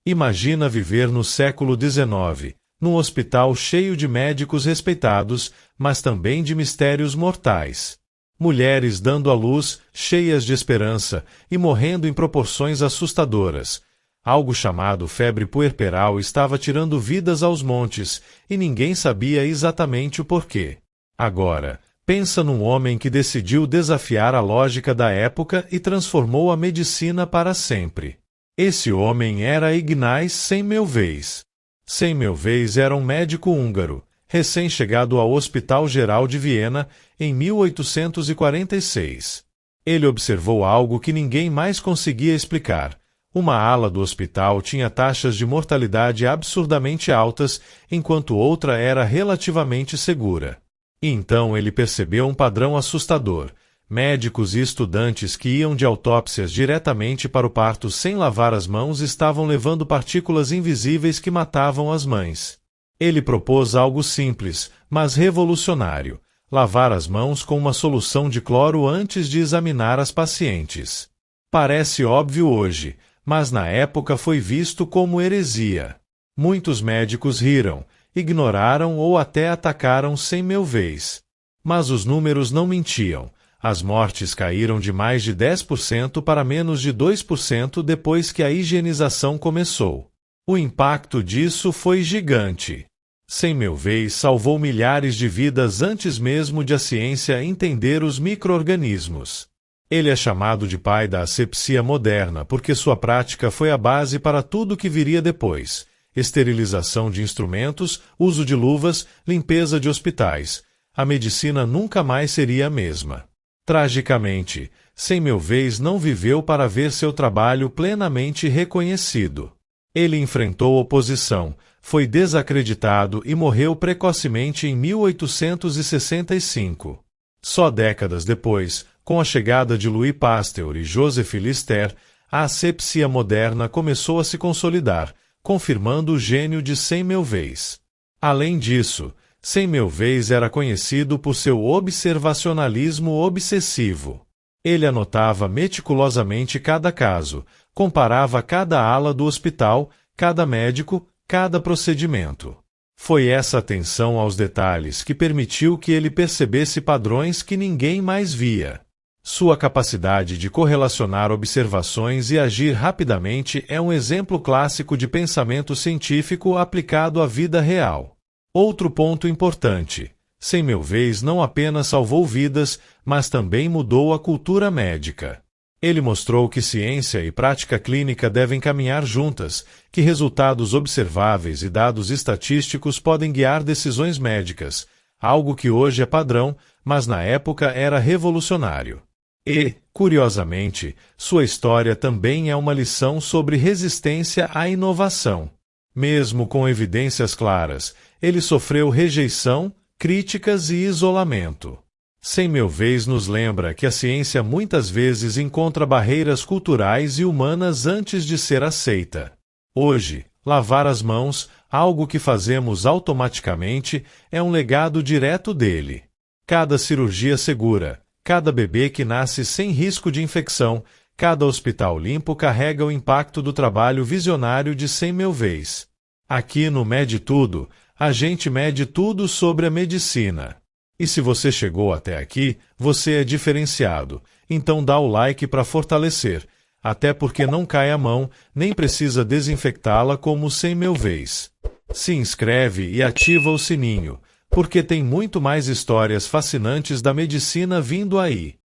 Imagina viver no século XIX, num hospital cheio de médicos respeitados, mas também de mistérios mortais. Mulheres dando à luz, cheias de esperança, e morrendo em proporções assustadoras. Algo chamado febre puerperal estava tirando vidas aos montes, e ninguém sabia exatamente o porquê. Agora, pensa num homem que decidiu desafiar a lógica da época e transformou a medicina para sempre. Esse homem era Ignaz Semmelweis. Semmelweis era um médico húngaro, recém-chegado ao Hospital Geral de Viena em 1846. Ele observou algo que ninguém mais conseguia explicar. Uma ala do hospital tinha taxas de mortalidade absurdamente altas, enquanto outra era relativamente segura. E então ele percebeu um padrão assustador. Médicos e estudantes que iam de autópsias diretamente para o parto sem lavar as mãos estavam levando partículas invisíveis que matavam as mães. Ele propôs algo simples, mas revolucionário: lavar as mãos com uma solução de cloro antes de examinar as pacientes. Parece óbvio hoje, mas na época foi visto como heresia. Muitos médicos riram, ignoraram ou até atacaram Semmelweis. Mas os números não mentiam. As mortes caíram de mais de 10% para menos de 2% depois que a higienização começou. O impacto disso foi gigante. Semmelweis salvou milhares de vidas antes mesmo de a ciência entender os micro-organismos. Ele é chamado de pai da asepsia moderna porque sua prática foi a base para tudo que viria depois: esterilização de instrumentos, uso de luvas, limpeza de hospitais. A medicina nunca mais seria a mesma. Tragicamente, Semmelweis não viveu para ver seu trabalho plenamente reconhecido. Ele enfrentou oposição, foi desacreditado e morreu precocemente em 1865. Só décadas depois, com a chegada de Louis Pasteur e Joseph Lister, a asepsia moderna começou a se consolidar, confirmando o gênio de Semmelweis. Além disso, Semmelweis era conhecido por seu observacionalismo obsessivo. Ele anotava meticulosamente cada caso, comparava cada ala do hospital, cada médico, cada procedimento. Foi essa atenção aos detalhes que permitiu que ele percebesse padrões que ninguém mais via. Sua capacidade de correlacionar observações e agir rapidamente é um exemplo clássico de pensamento científico aplicado à vida real. Outro ponto importante: Semmelweis não apenas salvou vidas, mas também mudou a cultura médica. Ele mostrou que ciência e prática clínica devem caminhar juntas, que resultados observáveis e dados estatísticos podem guiar decisões médicas, algo que hoje é padrão, mas na época era revolucionário. E, curiosamente, sua história também é uma lição sobre resistência à inovação. Mesmo com evidências claras, ele sofreu rejeição, críticas e isolamento. Semmelweis nos lembra que a ciência muitas vezes encontra barreiras culturais e humanas antes de ser aceita. Hoje, lavar as mãos, algo que fazemos automaticamente, é um legado direto dele. Cada cirurgia segura, cada bebê que nasce sem risco de infecção, cada hospital limpo carrega o impacto do trabalho visionário de Semmelweis. Aqui no Mede Tudo, a gente mede tudo sobre a medicina. E se você chegou até aqui, você é diferenciado, então dá o like para fortalecer, até porque não cai a mão, nem precisa desinfectá-la como Semmelweis. Se inscreve e ativa o sininho, porque tem muito mais histórias fascinantes da medicina vindo aí.